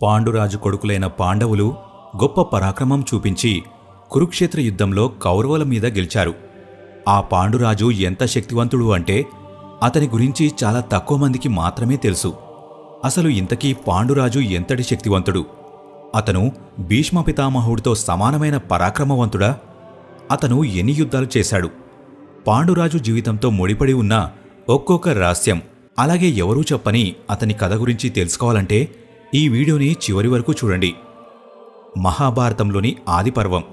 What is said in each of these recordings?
పాండురాజు కొడుకులైన పాండవులు గొప్ప పరాక్రమం చూపించి కురుక్షేత్ర యుద్ధంలో కౌరవుల మీద గెలిచారు. ఆ పాండురాజు ఎంత శక్తివంతుడు అంటే అతని గురించి చాలా తక్కువ మందికి మాత్రమే తెలుసు. అసలు ఇంతకీ పాండురాజు ఎంతటి శక్తివంతుడు? అతను భీష్మ పితామహుడితో సమానమైన పరాక్రమవంతుడా? అతను ఎన్ని యుద్ధాలు చేశాడు? పాండురాజు జీవితంతో ముడిపడి ఉన్న ఒక్కొక్క రహస్యం, అలాగే ఎవరూ చెప్పని అతని కథ గురించి తెలుసుకోవాలంటే ఈ వీడియోని చివరి వరకు చూడండి. మహాభారతంలోని ఆదిపర్వం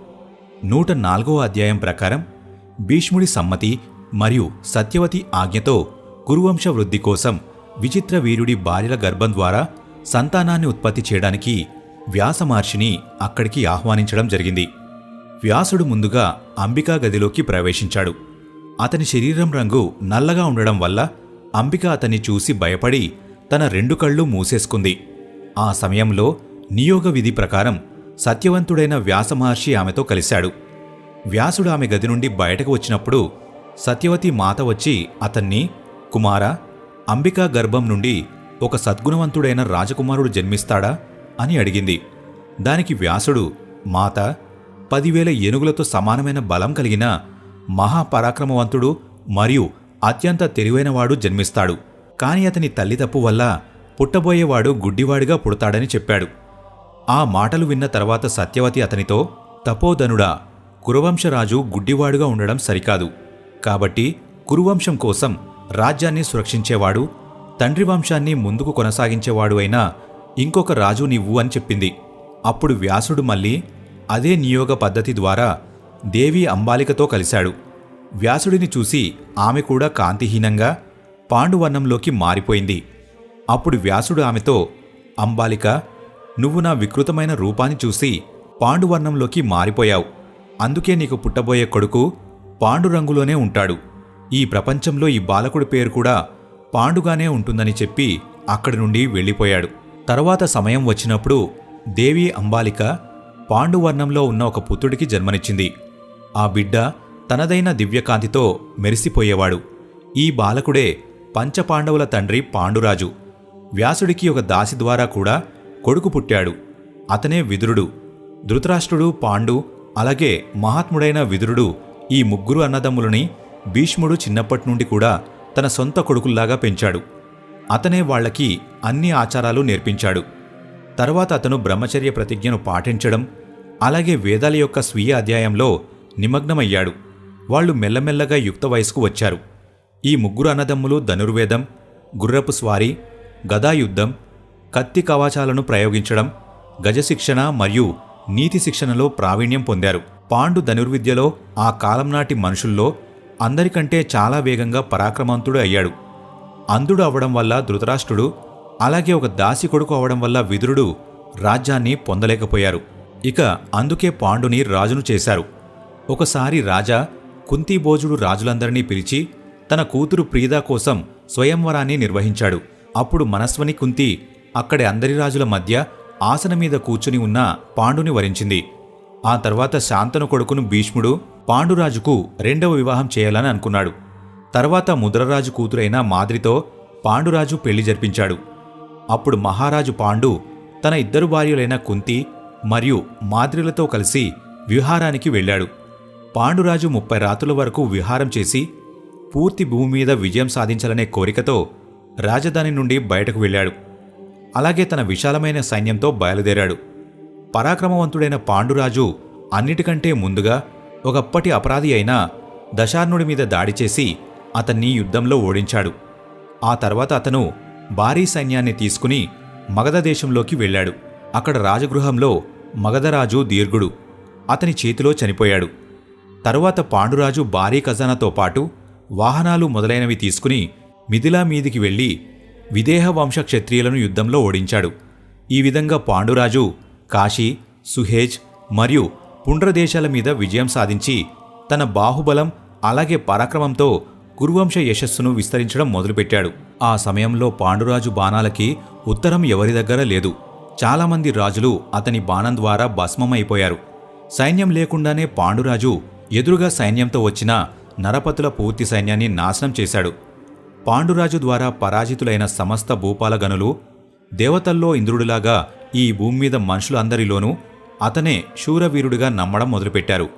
104వ అధ్యాయం ప్రకారం భీష్ముడి సమ్మతి మరియు సత్యవతి ఆజ్ఞతో కురువంశ వృద్ధి కోసం విచిత్ర వీరుడి భార్యల గర్భం ద్వారా సంతానాన్ని ఉత్పత్తి చేయడానికి వ్యాస మహర్షిని అక్కడికి ఆహ్వానించడం జరిగింది. వ్యాసుడు ముందుగా అంబికా గదిలోకి ప్రవేశించాడు. అతని శరీరం రంగు నల్లగా ఉండడం వల్ల అంబిక అతన్ని చూసి భయపడి తన 2 కళ్ళు మూసేసుకుంది. ఆ సమయంలో నియోగ విధి ప్రకారం సత్యవంతుడైన వ్యాస మహర్షి ఆమెతో కలిశాడు. వ్యాసుడు ఆమె గది నుండి బయటకు వచ్చినప్పుడు సత్యవతి మాత వచ్చి అతన్ని, కుమారా, అంబికా గర్భం నుండి ఒక సద్గుణవంతుడైన రాజకుమారుడు జన్మిస్తాడా అని అడిగింది. దానికి వ్యాసుడు, మాత, 10,000 ఏనుగులతో సమానమైన బలం కలిగిన మహాపరాక్రమవంతుడు మరియు అత్యంత తెలివైనవాడు జన్మిస్తాడు. కాని అతని తల్లి తప్పు వల్ల పుట్టబోయేవాడు గుడ్డివాడిగా పుడతాడని చెప్పాడు. ఆ మాటలు విన్న తర్వాత సత్యవతి అతనితో, తపోధనుడా, కురువంశరాజు గుడ్డివాడుగా ఉండడం సరికాదు. కాబట్టి కురువంశం కోసం రాజ్యాన్ని సురక్షించేవాడు, తండ్రి వంశాన్ని ముందుకు కొనసాగించేవాడు అయినా ఇంకొక రాజు నీవు అని చెప్పింది. అప్పుడు వ్యాసుడు మళ్ళీ అదే నియోగ పద్ధతి ద్వారా దేవి అంబాలికతో కలిశాడు. వ్యాసుడిని చూసి ఆమె కూడా కాంతిహీనంగా పాండువర్ణంలోకి మారిపోయింది. అప్పుడు వ్యాసుడు ఆమెతో, అంబాలిక, నువ్వు నా వికృతమైన రూపాన్ని చూసి పాండువర్ణంలోకి మారిపోయావు. అందుకే నీకు పుట్టబోయే కొడుకు పాండురంగులోనే ఉంటాడు. ఈ ప్రపంచంలో ఈ బాలకుడి పేరు కూడా పాండుగానే ఉంటుందని చెప్పి అక్కడి నుండి వెళ్ళిపోయాడు. తర్వాత సమయం వచ్చినప్పుడు దేవి అంబాలిక పాండువర్ణంలో ఉన్న ఒక పుత్రుడికి జన్మనిచ్చింది. ఆ బిడ్డ తనదైన దివ్యకాంతితో మెరిసిపోయేవాడు. ఈ బాలకుడే పంచపాండవుల తండ్రి పాండురాజు. వ్యాసుడికి ఒక దాసి ద్వారా కూడా కొడుకు పుట్టాడు. అతనే విదురుడు. ధృతరాష్ట్రుడు, పాండు, అలాగే మహాత్ముడైన విదురుడు, ఈ 3 అన్నదమ్ములని భీష్ముడు చిన్నప్పటినుండి కూడా తన సొంత కొడుకుల్లాగా పెంచాడు. అతనే వాళ్లకి అన్ని ఆచారాలు నేర్పించాడు. తర్వాత అతను బ్రహ్మచర్య ప్రతిజ్ఞను పాటించడం, అలాగే వేదాల యొక్క స్వీయ అధ్యాయంలో నిమగ్నమయ్యాడు. వాళ్లు మెల్లమెల్లగా యుక్త వయస్సుకు వచ్చారు. ఈ 3 అన్నదమ్ములు ధనుర్వేదం, గుర్రపు స్వారీ, గదాయుద్ధం, కత్తి కవచాలను ప్రయోగించడం, గజశిక్షణ మరియు నీతి శిక్షణలో ప్రావీణ్యం పొందారు. పాండు ధనుర్విద్యలో ఆ కాలం నాటి మనుషుల్లో అందరికంటే చాలా వేగంగా పరాక్రమవంతుడు అయ్యాడు. అంధుడు అవడం వల్ల ధృతరాష్ట్రుడు, అలాగే ఒక దాసి కొడుకు అవడం వల్ల విదురుడు రాజ్యాన్ని పొందలేకపోయారు. ఇక అందుకే పాండుని రాజును చేశారు. ఒకసారి రాజా కుంతిభోజుడు రాజులందరినీ పిలిచి తన కూతురు ప్రీదా కోసం స్వయంవరాన్ని నిర్వహించాడు. అప్పుడు మనస్వని కుంతి అక్కడి అందరి రాజుల మధ్య ఆసనమీద కూర్చుని ఉన్న పాండుని వరించింది. ఆ తర్వాత శాంతను కొడుకును భీష్ముడు పాండురాజుకు 2వ వివాహం చేయాలని అనుకున్నాడు. తర్వాత ముద్రరాజు కూతురైన మాద్రితో పాండురాజు పెళ్లి జరిపించాడు. అప్పుడు మహారాజు పాండు తన 2 భార్యలైన కుంతి మరియు మాద్రిలతో కలిసి విహారానికి వెళ్ళాడు. పాండురాజు 30 రాత్రుల వరకు విహారం చేసి పూర్తి భూమి మీద విజయం సాధించాలనే కోరికతో రాజధాని నుండి బయటకు వెళ్ళాడు. అలాగే తన విశాలమైన సైన్యంతో బయలుదేరాడు. పరాక్రమవంతుడైన పాండురాజు అన్నిటికంటే ముందుగా ఒకప్పటి అపరాధి అయిన దశార్ణుడి మీద దాడి చేసి అతన్ని యుద్ధంలో ఓడించాడు. ఆ తర్వాత అతను భారీ సైన్యాన్ని తీసుకుని మగధ దేశంలోకి వెళ్ళాడు. అక్కడ రాజగృహంలో మగధరాజు దీర్ఘుడు అతని చేతిలో చనిపోయాడు. తరువాత పాండురాజు భారీ ఖజానాతో పాటు వాహనాలు మొదలైనవి తీసుకుని మిథిలా మీదికి వెళ్లి విదేహ వంశ క్షత్రియులను యుద్ధంలో ఓడించాడు. ఈ విధంగా పాండురాజు కాశీ, సుహేజ్ మరియు పుండ్రదేశాల మీద విజయం సాధించి తన బాహుబలం అలాగే పరాక్రమంతో కురువంశ యశస్సును విస్తరించడం మొదలుపెట్టాడు. ఆ సమయంలో పాండురాజు బాణాలకి ఉత్తరం ఎవరి దగ్గర లేదు. చాలామంది రాజులు అతని బాణం ద్వారా భస్మమైపోయారు. సైన్యం లేకుండానే పాండురాజు ఎదురుగా సైన్యంతో వచ్చిన నరపతుల పూర్తి సైన్యాన్ని నాశనం చేశాడు. పాండురాజు ద్వారా పరాజితులైన సమస్త భూపాల గనులు దేవతల్లో ఇంద్రుడిలాగా ఈ భూమి మీద మనుషులందరిలోనూ అతనే శూరవీరుడిగా నమ్మడం మొదలుపెట్టారు.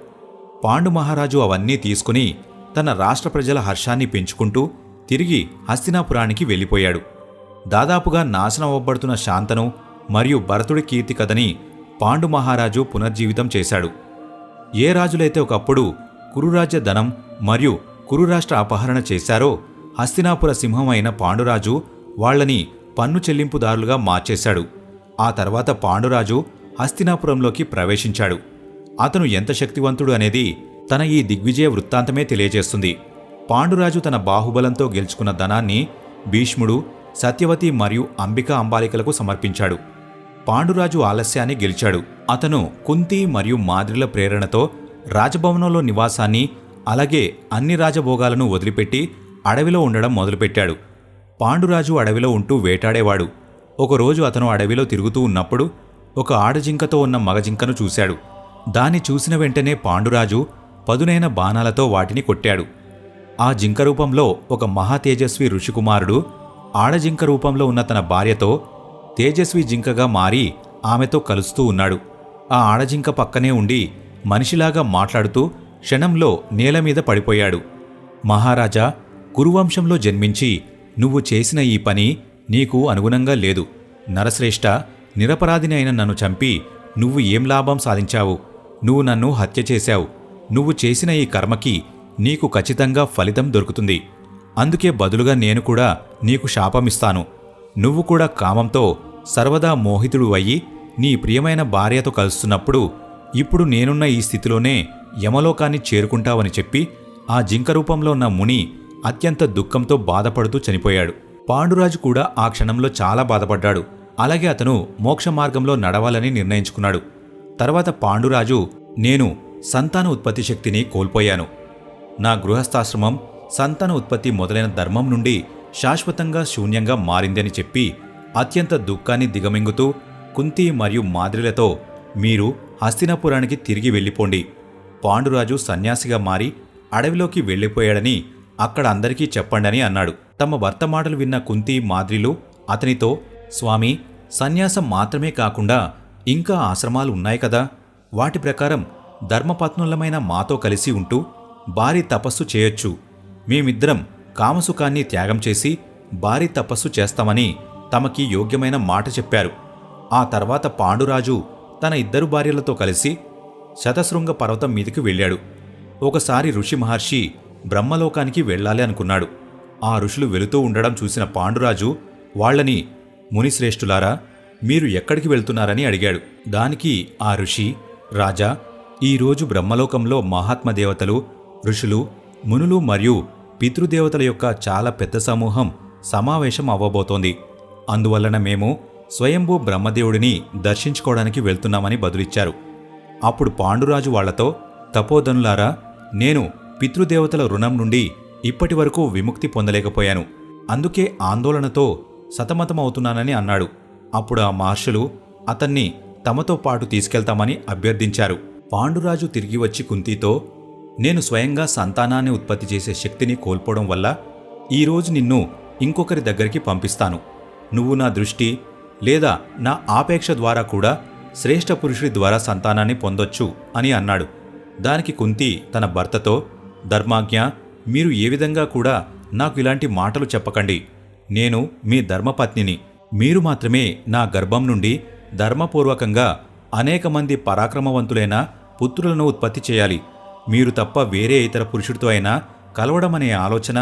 పాండు మహారాజు అవన్నీ తీసుకుని తన రాష్ట్ర ప్రజల హర్షాన్ని పెంచుకుంటూ తిరిగి హస్తినాపురానికి వెళ్ళిపోయాడు. దాదాపుగా నాశనం అవ్వబడుతున్న శాంతను మరియు భరతుడి కీర్తి కథని పాండు మహారాజు పునర్జీవితం చేశాడు. ఏ రాజులైతే ఒకప్పుడు కురురాజ్య ధనం మరియు కురురాష్ట్ర అపహరణ చేశారో హస్తినాపుర సింహం అయిన పాండురాజు వాళ్లని పన్ను చెల్లింపుదారులుగా మార్చేశాడు. ఆ తర్వాత పాండురాజు హస్తినాపురంలోకి ప్రవేశించాడు. అతను ఎంత శక్తివంతుడు అనేది తన ఈ దిగ్విజయ వృత్తాంతమే తెలియజేస్తుంది. పాండురాజు తన బాహుబలంతో గెలుచుకున్న ధనాన్ని భీష్ముడు, సత్యవతి మరియు అంబికా అంబాలికలకు సమర్పించాడు. పాండురాజు ఆలస్యాన్ని గెలిచాడు. అతను కుంతి మరియు మాద్రిల ప్రేరణతో రాజభవనంలో నివాసాన్ని అలాగే అన్ని రాజభోగాలను వదిలిపెట్టి అడవిలో ఉండడం మొదలుపెట్టాడు. పాండురాజు అడవిలో ఉంటూ వేటాడేవాడు. ఒకరోజు అతను అడవిలో తిరుగుతూ ఉన్నప్పుడు ఒక ఆడజింకతో ఉన్న మగజింకను చూశాడు. దాన్ని చూసిన వెంటనే పాండురాజు పదునైన బాణాలతో వాటిని కొట్టాడు. ఆ జింక రూపంలో ఒక మహాతేజస్వి ఋషికుమారుడు ఆడజింక రూపంలో ఉన్న తన భార్యతో తేజస్వి జింకగా మారి ఆమెతో కలుస్తూ ఉన్నాడు. ఆ ఆడజింక పక్కనే ఉండి మనిషిలాగా మాట్లాడుతూ క్షణంలో నేలమీద పడిపోయాడు. మహారాజా, కురువంశంలో జన్మించి నువ్వు చేసిన ఈ పని నీకు అనుగుణంగా లేదు. నరశ్రేష్ఠ, నిరపరాధిని అయిన నన్ను చంపి నువ్వు ఏం లాభం సాధించావు? నువ్వు నన్ను హత్య చేశావు. నువ్వు చేసిన ఈ కర్మకి నీకు ఖచ్చితంగా ఫలితం దొరుకుతుంది. అందుకే బదులుగా నేను కూడా నీకు శాపమిస్తాను. నువ్వు కూడా కామంతో సర్వదా మోహితుడు అయ్యి నీ ప్రియమైన భార్యతో కలుస్తున్నప్పుడు ఇప్పుడు నేనున్న ఈ స్థితిలోనే యమలోకాన్ని చేరుకుంటావని చెప్పి ఆ జింక రూపంలో ఉన్న ముని అత్యంత దుఃఖంతో బాధపడుతూ చనిపోయాడు. పాండురాజు కూడా ఆ క్షణంలో చాలా బాధపడ్డాడు. అలాగే అతను మోక్ష మార్గంలో నడవాలని నిర్ణయించుకున్నాడు. తర్వాత పాండురాజు, నేను సంతాన ఉత్పత్తి శక్తిని కోల్పోయాను. నా గృహస్థాశ్రమం సంతాన ఉత్పత్తి మొదలైన ధర్మం నుండి శాశ్వతంగా శూన్యంగా మారిందని చెప్పి అత్యంత దుఃఖాన్ని దిగమింగుతూ కుంతి మరియు మాద్రిలతో మీరు హస్తినాపురానికి తిరిగి వెళ్ళిపోండి. పాండురాజు సన్యాసిగా మారి అడవిలోకి వెళ్ళిపోయాడని అక్కడ అందరికీ చెప్పండని అన్నాడు. తమ భర్త మాటలు విన్న కుంతి మాద్రిలు అతనితో, స్వామి, సన్యాసం మాత్రమే కాకుండా ఇంకా ఆశ్రమాలు ఉన్నాయి కదా, వాటి ప్రకారం ధర్మపత్నులమైన మాతో కలిసి ఉంటూ భారీ తపస్సు చేయొచ్చు. మేమిద్దరం కామసుఖాన్ని త్యాగం చేసి భారీ తపస్సు చేస్తామని తమకి యోగ్యమైన మాట చెప్పారు. ఆ తర్వాత పాండురాజు తన ఇద్దరు భార్యలతో కలిసి శతశృంగ పర్వతం మీదికి వెళ్ళాడు. ఒకసారి ఋషి మహర్షి బ్రహ్మలోకానికి వెళ్ళాలి అనుకున్నాడు. ఆ ఋషులు వెళుతూ ఉండడం చూసిన పాండురాజు వాళ్లని, మునిశ్రేష్ఠులారా, మీరు ఎక్కడికి వెళ్తున్నారని అడిగాడు. దానికి ఆ ఋషి, రాజా, ఈరోజు బ్రహ్మలోకంలో మహాత్మదేవతలు, ఋషులు, మునులు మరియు పితృదేవతల యొక్క చాలా పెద్ద సమూహం సమావేశం అవ్వబోతోంది. అందువలన మేము స్వయంభూ బ్రహ్మదేవుడిని దర్శించుకోవడానికి వెళ్తున్నామని బదులిచ్చారు. అప్పుడు పాండురాజు వాళ్లతో, తపోధనులారా, నేను పితృదేవతల రుణం నుండి ఇప్పటి వరకు విముక్తి పొందలేకపోయాను. అందుకే ఆందోళనతో సతమతమవుతున్నానని అన్నాడు. అప్పుడు ఆ మహర్షులు అతన్ని తమతో పాటు తీసుకెళ్తామని అభ్యర్థించారు. పాండురాజు తిరిగి వచ్చి కుంతితో, నేను స్వయంగా సంతానాన్ని ఉత్పత్తి చేసే శక్తిని కోల్పోవడం వల్ల ఈరోజు నిన్ను ఇంకొకరి దగ్గరికి పంపిస్తాను. నువ్వు నా దృష్టి లేదా నా ఆపేక్ష ద్వారా కూడా శ్రేష్ఠ పురుషుడి ద్వారా సంతానాన్ని పొందొచ్చు అని అన్నాడు. దానికి కుంతి తన భర్తతో, ధర్మాజ్ఞ, మీరు ఏ విధంగా కూడా నాకు ఇలాంటి మాటలు చెప్పకండి. నేను మీ ధర్మపత్నిని. మీరు మాత్రమే నా గర్భం నుండి ధర్మపూర్వకంగా అనేక మంది పరాక్రమవంతులైన పుత్రులను ఉత్పత్తి చేయాలి. మీరు తప్ప వేరే ఇతర పురుషుడితో అయినా కలవడమనే ఆలోచన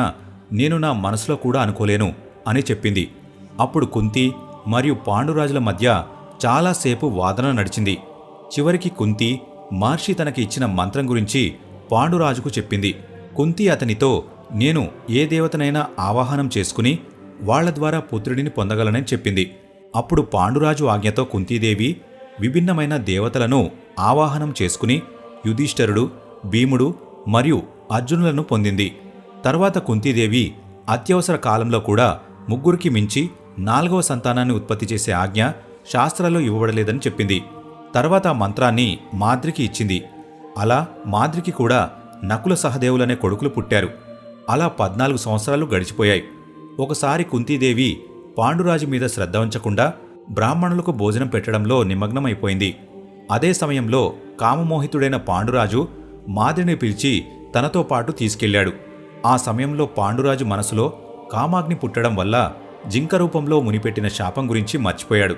నేను నా మనసులో కూడా అనుకోలేను అని చెప్పింది. అప్పుడు కుంతి మరియు పాండురాజుల మధ్య చాలాసేపు వాదన నడిచింది. చివరికి కుంతి మహర్షి తనకి ఇచ్చిన మంత్రం గురించి పాండురాజుకు చెప్పింది. కుంతి అతనితో, నేను ఏ దేవతనైనా ఆవాహనం చేసుకుని వాళ్ల ద్వారా పుత్రుడిని పొందగలనని చెప్పింది. అప్పుడు పాండురాజు ఆజ్ఞతో కుంతీదేవి విభిన్నమైన దేవతలను ఆవాహనం చేసుకుని యుధిష్ఠరుడు, భీముడు మరియు అర్జునులను పొందింది. తర్వాత కుంతీదేవి అత్యవసర కాలంలో కూడా ముగ్గురికి మించి 4వ సంతానాన్ని ఉత్పత్తి చేసే ఆజ్ఞ శాస్త్రాల్లో ఇవ్వబడలేదని చెప్పింది. తర్వాత ఆ మంత్రాన్ని మాద్రికి ఇచ్చింది. అలా మాద్రికి కూడా నకుల సహదేవులనే కొడుకులు పుట్టారు. అలా 14 సంవత్సరాలు గడిచిపోయాయి. ఒకసారి కుంతీదేవి పాండురాజు మీద శ్రద్ధ ఉంచకుండా బ్రాహ్మణులకు భోజనం పెట్టడంలో నిమగ్నమైపోయింది. అదే సమయంలో కామమోహితుడైన పాండురాజు మాద్రిని పిలిచి తనతో పాటు తీసుకెళ్లాడు. ఆ సమయంలో పాండురాజు మనసులో కామాగ్ని పుట్టడం వల్ల జింక రూపంలో మునిపెట్టిన శాపం గురించి మర్చిపోయాడు.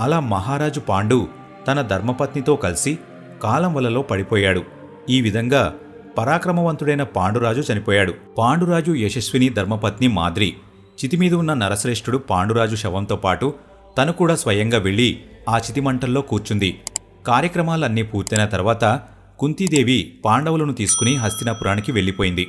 అలా మహారాజు పాండు తన ధర్మపత్నితో కలిసి కాలం వలలో పడిపోయాడు. ఈ విధంగా పరాక్రమవంతుడైన పాండురాజు చనిపోయాడు. పాండురాజు యశస్విని ధర్మపత్ని మాద్రి చితిమీద ఉన్న నరశ్రేష్ఠుడు పాండురాజు శవంతో పాటు తను కూడా స్వయంగా వెళ్లి ఆ చితిమంటల్లో కూర్చుంది. కార్యక్రమాలన్నీ పూర్తయిన తర్వాత కుంతీదేవి పాండవులను తీసుకుని హస్తినాపురానికి వెళ్లిపోయింది.